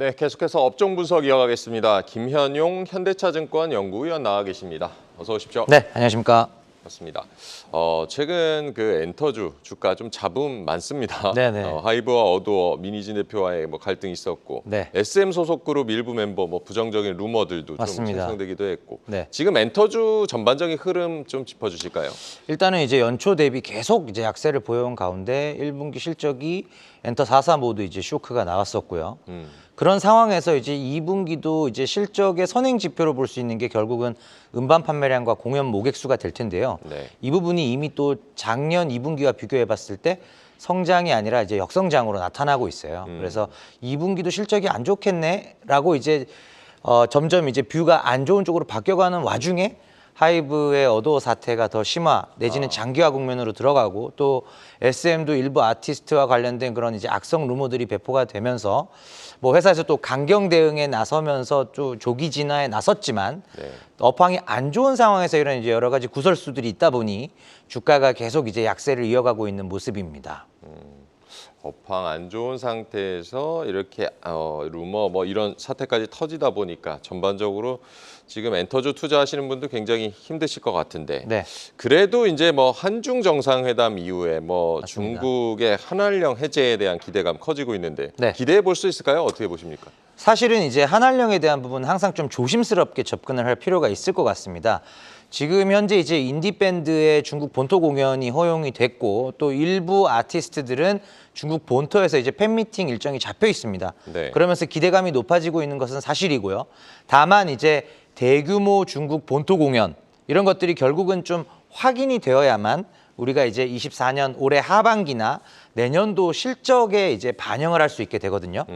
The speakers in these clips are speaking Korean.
네, 계속해서 업종 분석 이어가겠습니다. 김현용 현대차증권 연구위원 나와 계십니다. 어서 오십시오. 네, 안녕하십니까. 맞습니다. 최근 그 엔터주 주가 좀 잡음 많습니다. 네네. 하이브와 어도어, 민희진 대표와의 뭐 갈등이 있었고, 네. SM 소속 그룹 일부 멤버 뭐 부정적인 루머들도 맞습니다. 좀 생성되기도 했고, 네. 지금 엔터주 전반적인 흐름 좀 짚어주실까요? 일단은 이제 연초 대비 계속 이제 약세를 보여온 가운데 1분기 실적이 엔터 4사 모두 이제 쇼크가 나왔었고요. 그런 상황에서 이제 2분기도 이제 실적의 선행 지표로 볼 수 있는 게 결국은 음반 판매량과 공연 모객 수가 될 텐데요. 네. 이 부분이 이미 또 작년 2분기와 비교해 봤을 때 성장이 아니라 이제 역성장으로 나타나고 있어요. 그래서 2분기도 실적이 안 좋겠네라고 이제 점점 이제 뷰가 안 좋은 쪽으로 바뀌어가는 와중에 하이브의 어도어 사태가 더 심화 내지는 장기화 국면으로 들어가고 또 SM도 일부 아티스트와 관련된 그런 이제 악성 루머들이 배포가 되면서 뭐 회사에서 또 강경 대응에 나서면서 또 조기 진화에 나섰지만 네. 업황이 안 좋은 상황에서 이런 이제 여러 가지 구설수들이 있다 보니 주가가 계속 이제 약세를 이어가고 있는 모습입니다. 업황 안 좋은 상태에서 이렇게 루머 뭐 이런 사태까지 터지다 보니까 전반적으로 지금 엔터주 투자하시는 분들 굉장히 힘드실 것 같은데 네. 그래도 이제 뭐 한중 정상회담 이후에 뭐 맞습니다. 중국의 한한령 해제에 대한 기대감 커지고 있는데 네. 기대해 볼 수 있을까요? 어떻게 보십니까? 사실은 이제 한한령에 대한 부분은 항상 좀 조심스럽게 접근을 할 필요가 있을 것 같습니다. 지금 현재 이제 인디 밴드의 중국 본토 공연이 허용이 됐고 또 일부 아티스트들은 중국 본토에서 이제 팬미팅 일정이 잡혀 있습니다. 네. 그러면서 기대감이 높아지고 있는 것은 사실이고요. 다만 이제 대규모 중국 본토 공연 이런 것들이 결국은 좀 확인이 되어야만 우리가 이제 24년 올해 하반기나 내년도 실적에 이제 반영을 할 수 있게 되거든요.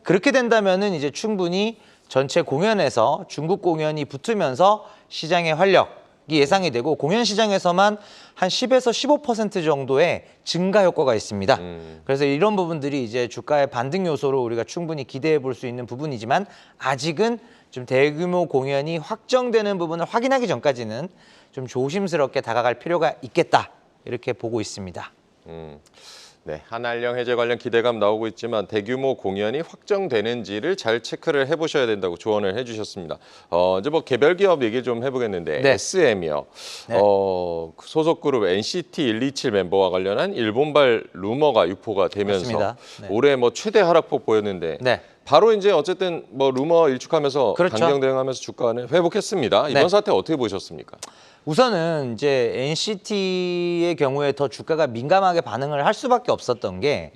그렇게 된다면은 이제 충분히 전체 공연에서 중국 공연이 붙으면서 시장의 활력이 예상이 되고 공연 시장에서만 한 10에서 15% 정도의 증가 효과가 있습니다. 그래서 이런 부분들이 이제 주가의 반등 요소로 우리가 충분히 기대해 볼 수 있는 부분이지만 아직은 좀 대규모 공연이 확정되는 부분을 확인하기 전까지는 좀 조심스럽게 다가갈 필요가 있겠다. 이렇게 보고 있습니다. 네, 한한령 해제 관련 기대감 나오고 있지만 대규모 공연이 확정되는지를 잘 체크를 해보셔야 된다고 조언을 해주셨습니다. 이제 뭐 개별 기업 얘기 좀 해보겠는데 네. SM이요. 네. 소속 그룹 NCT 127 멤버와 관련한 일본발 루머가 유포가 되면서 맞습니다. 네. 올해 뭐 최대 하락폭 보였는데 네. 바로 이제 어쨌든 뭐 루머 일축하면서 그렇죠. 강경 대응하면서 주가는 회복했습니다. 이번 네. 사태 어떻게 보셨습니까? 우선은 이제 NCT의 경우에 더 주가가 민감하게 반응을 할 수밖에 없었던 게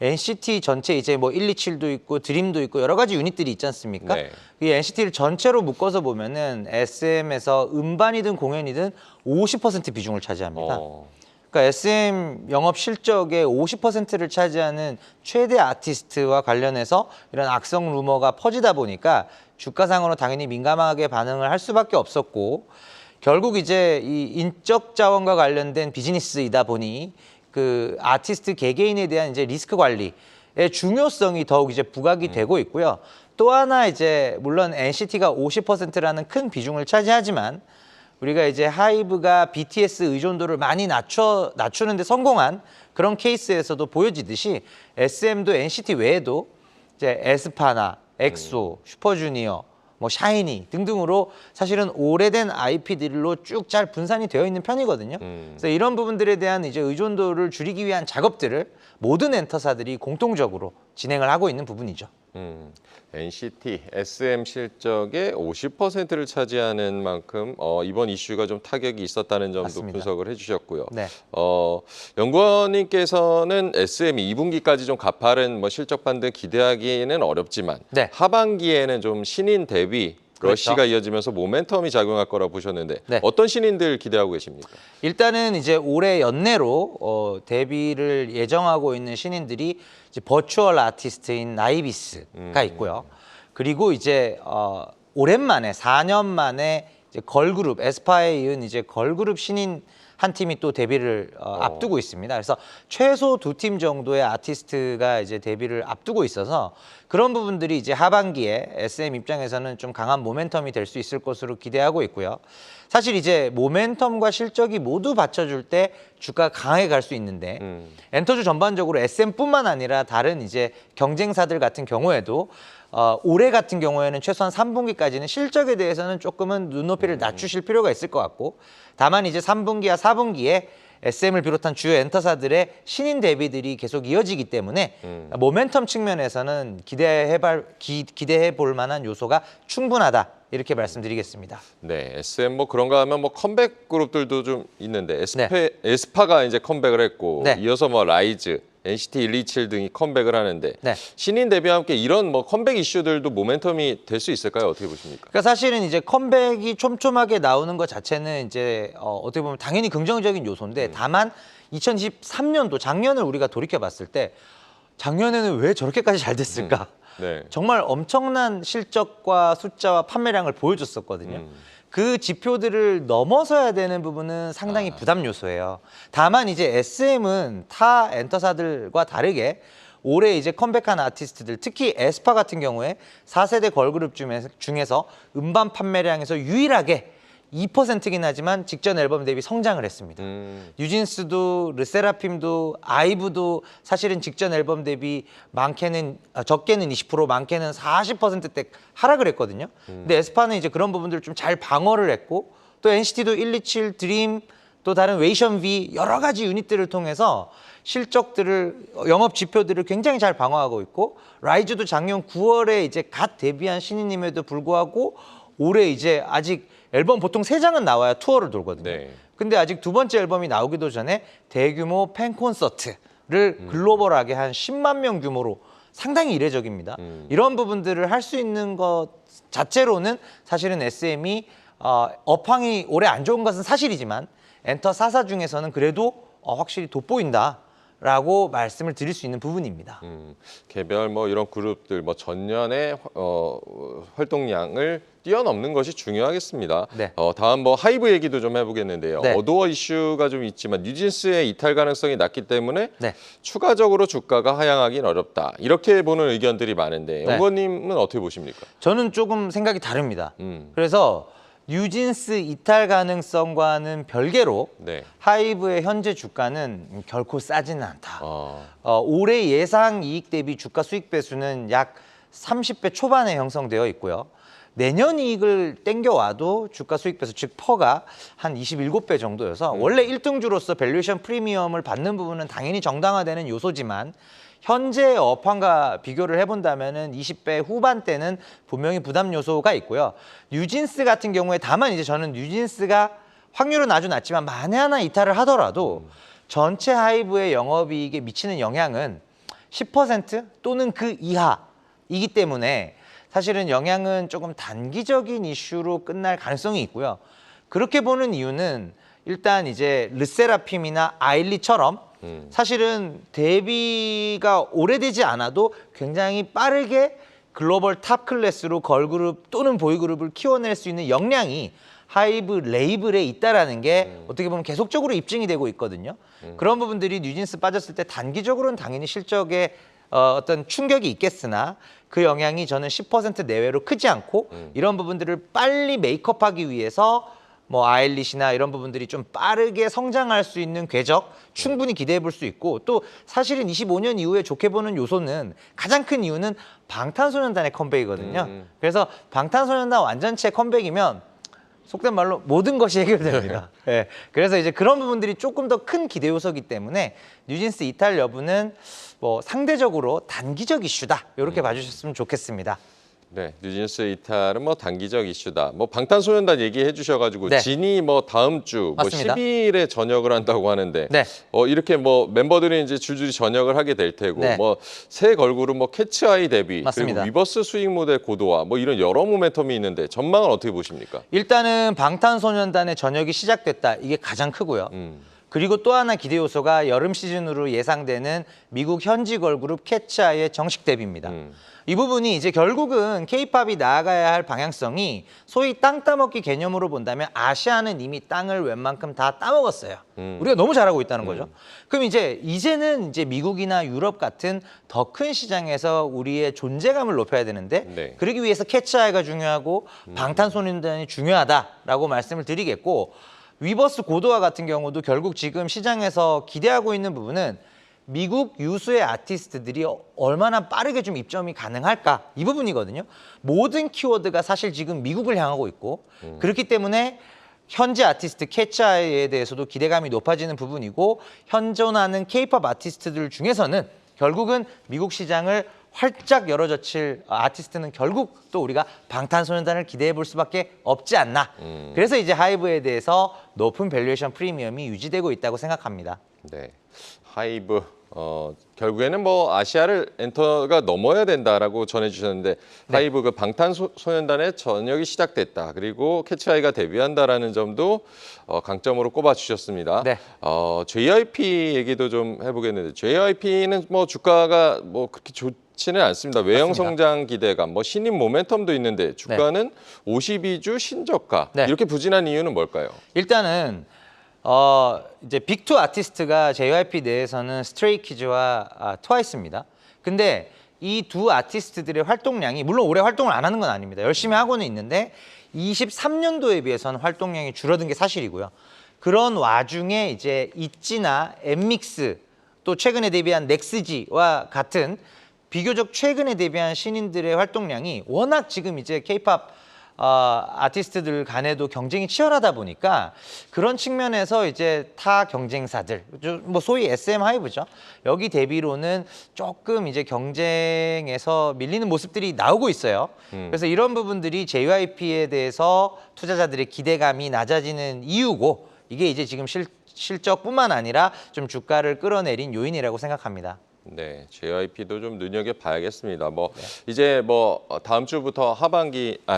NCT 전체 이제 뭐 127도 있고 드림도 있고 여러 가지 유닛들이 있지 않습니까? 네. 이 NCT를 전체로 묶어서 보면은 SM에서 음반이든 공연이든 50% 비중을 차지합니다. 그러니까 SM 영업 실적의 50%를 차지하는 최대 아티스트와 관련해서 이런 악성 루머가 퍼지다 보니까 주가상으로 당연히 민감하게 반응을 할 수밖에 없었고 결국 이제 이 인적 자원과 관련된 비즈니스이다 보니 그 아티스트 개개인에 대한 이제 리스크 관리의 중요성이 더욱 이제 부각이 되고 있고요. 또 하나 이제 물론 NCT가 50%라는 큰 비중을 차지하지만 우리가 이제 하이브가 BTS 의존도를 많이 낮추는데 성공한 그런 케이스에서도 보여지듯이 SM도 NCT 외에도 이제 에스파나 엑소, 슈퍼주니어, 뭐 샤이니 등등으로 사실은 오래된 IP들로 쭉 잘 분산이 되어 있는 편이거든요. 그래서 이런 부분들에 대한 이제 의존도를 줄이기 위한 작업들을 모든 엔터사들이 공통적으로 진행을 하고 있는 부분이죠. NCT, SM 실적의 50%를 차지하는 만큼 이번 이슈가 좀 타격이 있었다는 점도 맞습니다. 분석을 해주셨고요. 네. 연구원님께서는 SM이 2분기까지 좀 가파른 뭐 실적 반등 기대하기는 어렵지만 네. 하반기에는 좀 신인 대비 그렇죠. 러시가 이어지면서 모멘텀이 작용할 거라 보셨는데 네. 어떤 신인들 기대하고 계십니까? 일단은 이제 올해 연내로 데뷔를 예정하고 있는 신인들이 이제 버추얼 아티스트인 나이비스가 있고요. 그리고 이제 오랜만에 4년 만에 이제 걸그룹 에스파에 이은 이제 걸그룹 신인 한 팀이 또 데뷔를 앞두고 있습니다. 그래서 최소 2팀 정도의 아티스트가 이제 데뷔를 앞두고 있어서 그런 부분들이 이제 하반기에 SM 입장에서는 좀 강한 모멘텀이 될 수 있을 것으로 기대하고 있고요. 사실 이제 모멘텀과 실적이 모두 받쳐줄 때 주가가 강하게 갈 수 있는데 엔터주 전반적으로 SM뿐만 아니라 다른 이제 경쟁사들 같은 경우에도 올해 같은 경우에는 최소한 3분기까지는 실적에 대해서는 조금은 눈높이를 낮추실 필요가 있을 것 같고, 다만 이제 3분기와 4분기에 SM을 비롯한 주요 엔터사들의 신인 대비들이 계속 이어지기 때문에 모멘텀 측면에서는 기대해 볼 만한 요소가 충분하다, 이렇게 말씀드리겠습니다. 네, SM 뭐 그런가 하면 뭐 컴백 그룹들도 좀 있는데 네. 에스파가 이제 컴백을 했고 네. 이어서 뭐 라이즈, NCT 127 등이 컴백을 하는데 네. 신인 데뷔와 함께 이런 뭐 컴백 이슈들도 모멘텀이 될 수 있을까요? 어떻게 보십니까? 그러니까 사실은 이제 컴백이 촘촘하게 나오는 것 자체는 이제 어떻게 보면 당연히 긍정적인 요소인데, 다만 2023년도 작년을 우리가 돌이켜 봤을 때 작년에는 왜 저렇게까지 잘 됐을까? 네. 정말 엄청난 실적과 숫자와 판매량을 보여줬었거든요. 그 지표들을 넘어서야 되는 부분은 상당히 부담 요소예요. 다만 이제 SM은 타 엔터사들과 다르게 올해 이제 컴백한 아티스트들, 특히 에스파 같은 경우에 4세대 걸그룹 중에서 음반 판매량에서 유일하게 2%긴 하지만 직전 앨범 대비 성장을 했습니다. 뉴진스도 르세라핌도 아이브도 사실은 직전 앨범 대비 적게는 20%, 많게는 40%대 하락을 했거든요. 근데 에스파는 이제 그런 부분들을 좀 잘 방어를 했고, 또 NCT도 127, 드림, 또 다른 웨이션 V 여러 가지 유닛들을 통해서 영업 지표들을 굉장히 잘 방어하고 있고, 라이즈도 작년 9월에 이제 갓 데뷔한 신인임에도 불구하고 올해 이제 아직 앨범 보통 3장은 나와야 투어를 돌거든요. 네. 근데 아직 두 번째 앨범이 나오기도 전에 대규모 팬 콘서트를 글로벌하게 한 10만 명 규모로 상당히 이례적입니다. 이런 부분들을 할 수 있는 것 자체로는 사실은 SM이 업황이 올해 안 좋은 것은 사실이지만 엔터 4사 중에서는 그래도 확실히 돋보인다라고 말씀을 드릴 수 있는 부분입니다. 개별 뭐 이런 그룹들 뭐 전년의 활동량을 뛰어넘는 것이 중요하겠습니다. 네. 다음 뭐 하이브 얘기도 좀 해보겠는데요. 네. 어도어 이슈가 좀 있지만 뉴진스의 이탈 가능성이 낮기 때문에 네. 추가적으로 주가가 하향하기는 어렵다. 이렇게 보는 의견들이 많은데 네. 연구원님은 어떻게 보십니까? 저는 조금 생각이 다릅니다. 그래서 뉴진스 이탈 가능성과는 별개로 네. 하이브의 현재 주가는 결코 싸지는 않다. 어, 올해 예상 이익 대비 주가 수익 배수는 약 30배 초반에 형성되어 있고요. 내년 이익을 땡겨와도 주가 수익 배수, 즉 퍼가 한 27배 정도여서 원래 1등주로서 밸류에이션 프리미엄을 받는 부분은 당연히 정당화되는 요소지만 현재 업황과 비교를 해본다면은 20배 후반대는 분명히 부담 요소가 있고요. 뉴진스 같은 경우에 다만 이제 저는 뉴진스가 확률은 아주 낮지만 만에 하나 이탈을 하더라도 전체 하이브의 영업이익에 미치는 영향은 10% 또는 그 이하이기 때문에 사실은 영향은 조금 단기적인 이슈로 끝날 가능성이 있고요. 그렇게 보는 이유는 일단 이제 르세라핌이나 아일리처럼 사실은 데뷔가 오래되지 않아도 굉장히 빠르게 글로벌 탑 클래스로 걸그룹 또는 보이그룹을 키워낼 수 있는 역량이 하이브 레이블에 있다라는 게 어떻게 보면 계속적으로 입증이 되고 있거든요. 그런 부분들이 뉴진스 빠졌을 때 단기적으로는 당연히 실적에 어떤 충격이 있겠으나 그 영향이 저는 10% 내외로 크지 않고 이런 부분들을 빨리 메이크업하기 위해서 뭐 아일리시나 이런 부분들이 좀 빠르게 성장할 수 있는 궤적 충분히 기대해 볼 수 있고, 또 사실은 25년 이후에 좋게 보는 요소는 가장 큰 이유는 방탄소년단의 컴백이거든요. 그래서 방탄소년단 완전체 컴백이면 속된 말로 모든 것이 해결됩니다. 네. 그래서 이제 그런 부분들이 조금 더 큰 기대 요소이기 때문에 뉴진스 이탈 여부는 뭐 상대적으로 단기적 이슈다, 이렇게 봐주셨으면 좋겠습니다. 네, 뉴진스 이탈은 뭐 단기적 이슈다. 뭐 방탄소년단 얘기해 주셔가지고 네. 진이 뭐 다음 주 뭐 맞습니다. 12일에 전역을 한다고 하는데 네. 이렇게 뭐 멤버들이 이제 줄줄이 전역을 하게 될 테고 네. 뭐 새 걸그룹 뭐 캐치아이 데뷔 맞습니다. 그리고 위버스 수익 모델 고도화 뭐 이런 여러 모멘텀이 있는데 전망은 어떻게 보십니까? 일단은 방탄소년단의 전역이 시작됐다, 이게 가장 크고요. 그리고 또 하나 기대 요소가 여름 시즌으로 예상되는 미국 현지 걸그룹 캐치아이의 정식 데뷔입니다. 이 부분이 이제 결국은 케이팝이 나아가야 할 방향성이 소위 땅 따먹기 개념으로 본다면 아시아는 이미 땅을 웬만큼 다 따먹었어요. 우리가 너무 잘하고 있다는 거죠. 그럼 이제는 미국이나 유럽 같은 더 큰 시장에서 우리의 존재감을 높여야 되는데 네. 그러기 위해서 캐치아이가 중요하고 방탄소년단이 중요하다라고 말씀을 드리겠고, 위버스 고도화 같은 경우도 결국 지금 시장에서 기대하고 있는 부분은 미국 유수의 아티스트들이 얼마나 빠르게 좀 입점이 가능할까 이 부분이거든요. 모든 키워드가 사실 지금 미국을 향하고 있고 그렇기 때문에 현지 아티스트 캐치아이에 대해서도 기대감이 높아지는 부분이고 현존하는 케이팝 아티스트들 중에서는 결국은 미국 시장을 활짝 열어젖힐 아티스트는 결국 또 우리가 방탄소년단을 기대해 볼 수밖에 없지 않나. 그래서 이제 하이브에 대해서 높은 밸류에이션 프리미엄이 유지되고 있다고 생각합니다. 네, 하이브 결국에는 뭐 아시아를 엔터가 넘어야 된다라고 전해주셨는데 하이브 그 방탄소년단의 전역이 시작됐다. 그리고 캐치아이가 데뷔한다라는 점도 강점으로 꼽아주셨습니다. 네. JYP 얘기도 좀 해보겠는데 JYP는 뭐 주가가 뭐 그렇게 좋지는 않습니다. 외형 성장 기대감, 뭐 신인 모멘텀도 있는데 주가는 52주 신저가 이렇게 부진한 이유는 뭘까요? 일단은 이제 빅2 아티스트가 JYP 내에서는 스트레이키즈와 트와이스입니다. 근데 이 두 아티스트들의 활동량이 물론 올해 활동을 안 하는 건 아닙니다. 열심히 하고는 있는데 23년도에 비해서는 활동량이 줄어든 게 사실이고요. 그런 와중에 이제 있지나 엠믹스 또 최근에 데뷔한 넥스지와 같은 비교적 최근에 데뷔한 신인들의 활동량이 워낙 지금 이제 케이팝 아티스트들 간에도 경쟁이 치열하다 보니까 그런 측면에서 이제 타 경쟁사들, 뭐 소위 SM 하이브죠. 여기 대비로는 조금 이제 경쟁에서 밀리는 모습들이 나오고 있어요. 그래서 이런 부분들이 JYP에 대해서 투자자들의 기대감이 낮아지는 이유고 이게 이제 지금 실적뿐만 아니라 좀 주가를 끌어내린 요인이라고 생각합니다. 네, JYP도 좀 눈여겨봐야겠습니다. 뭐 이제 뭐 다음 주부터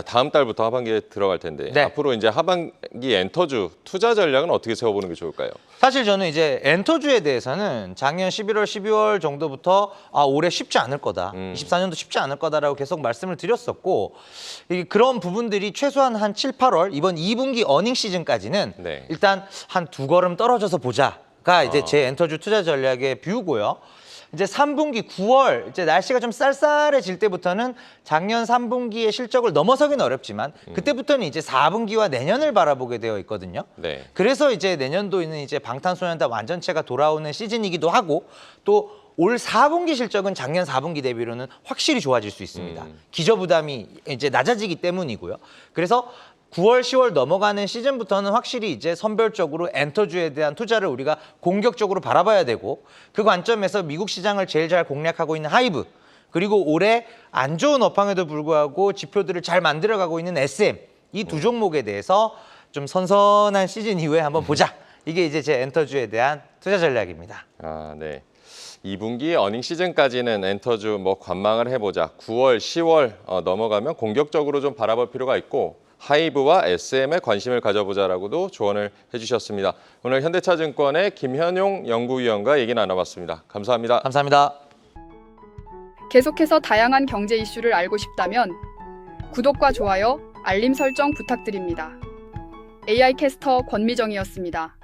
다음 달부터 하반기에 들어갈 텐데 앞으로 이제 하반기 엔터주 투자 전략은 어떻게 세워보는 게 좋을까요? 사실 저는 이제 엔터주에 대해서는 작년 11월, 12월 정도부터 올해 쉽지 않을 거다. 24년도 쉽지 않을 거다라고 계속 말씀을 드렸었고 그런 부분들이 최소한 한 7, 8월 이번 2분기 어닝 시즌까지는 일단 한 두 걸음 떨어져서 보자가 이제 제 엔터주 투자 전략의 뷰고요. 이제 3분기 9월 이제 날씨가 좀 쌀쌀해질 때부터는 작년 3분기의 실적을 넘어서기는 어렵지만 그때부터는 이제 4분기와 내년을 바라보게 되어 있거든요. 그래서 이제 내년도에는 이제 방탄소년단 완전체가 돌아오는 시즌이기도 하고 또 올 4분기 실적은 작년 4분기 대비로는 확실히 좋아질 수 있습니다. 기저 부담이 이제 낮아지기 때문이고요. 그래서 9월, 10월 넘어가는 시즌부터는 확실히 이제 선별적으로 엔터주에 대한 투자를 우리가 공격적으로 바라봐야 되고 그 관점에서 미국 시장을 제일 잘 공략하고 있는 하이브 그리고 올해 안 좋은 업황에도 불구하고 지표들을 잘 만들어가고 있는 SM 이 두 종목에 대해서 좀 선선한 시즌 이후에 한번 보자. 이게 이제 제 엔터주에 대한 투자 전략입니다. 네. 2분기 어닝 시즌까지는 엔터주 뭐 관망을 해보자. 9월, 10월 넘어가면 공격적으로 좀 바라볼 필요가 있고 하이브와 SM에 관심을 가져보자라고도 조언을 해주셨습니다. 오늘 현대차증권의 김현용 연구위원과 얘기 나눠봤습니다. 감사합니다. 감사합니다. 계속해서 다양한 경제 이슈를 알고 싶다면 구독과 좋아요, 알림 설정 부탁드립니다. AI 캐스터 권미정이었습니다.